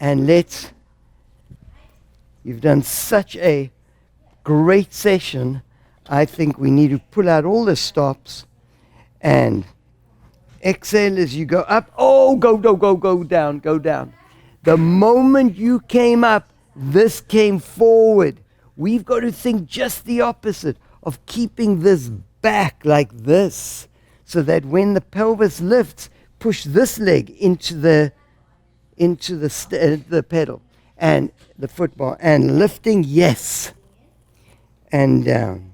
And you've done such a great session. I think we need to pull out all the stops and exhale as you go up. Oh, go down, go down. The moment you came up, this came forward. We've got to think just the opposite of keeping this back like this, so that when the pelvis lifts, push this leg into the pedal and the football, and lifting, yes, and down,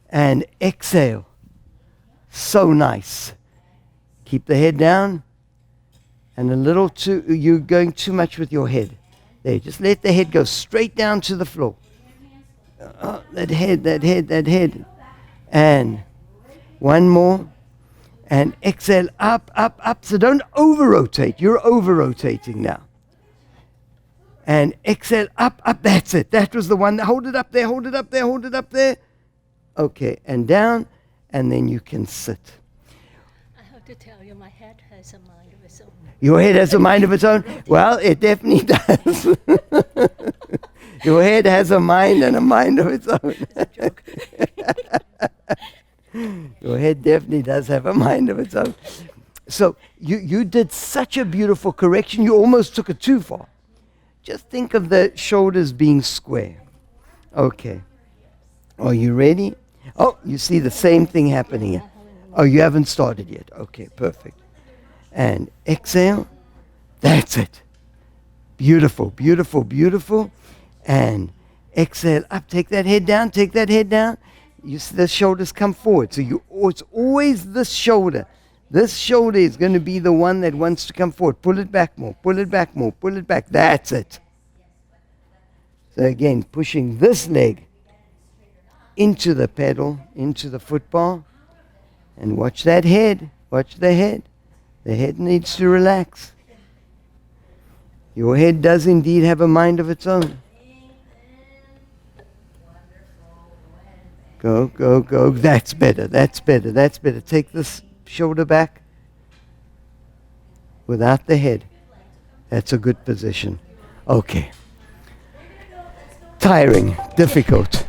and exhale. So nice. Keep the head down, and you're going too much with your head. There, just let the head go straight down to the floor. That head. And one more. And exhale, up. So don't over-rotate. You're over-rotating now. And exhale, up. That's it. That was the one. Hold it up there. Okay, and down. And then you can sit. I have to tell you, my head has a mind of its own. Your head has a mind of its own? Well, it definitely does. Your head has a mind and a mind of its own. It's a joke. Your head definitely does have a mind of its own. So you did such a beautiful correction. You almost took it too far. Just think of the shoulders being square. Okay. Are you ready? Oh, you see the same thing happening here. Oh, you haven't started yet. Okay, perfect. And exhale. That's it. Beautiful. And exhale up. Take that head down. You see the shoulders come forward. So it's always this shoulder. This shoulder is going to be the one that wants to come forward. Pull it back more. That's it. So again, pushing this leg into the pedal, into the football. And watch that head. Watch the head. The head needs to relax. Your head does indeed have a mind of its own. Go. That's better. Take this shoulder back without the head. That's a good position. Okay. Tiring, difficult.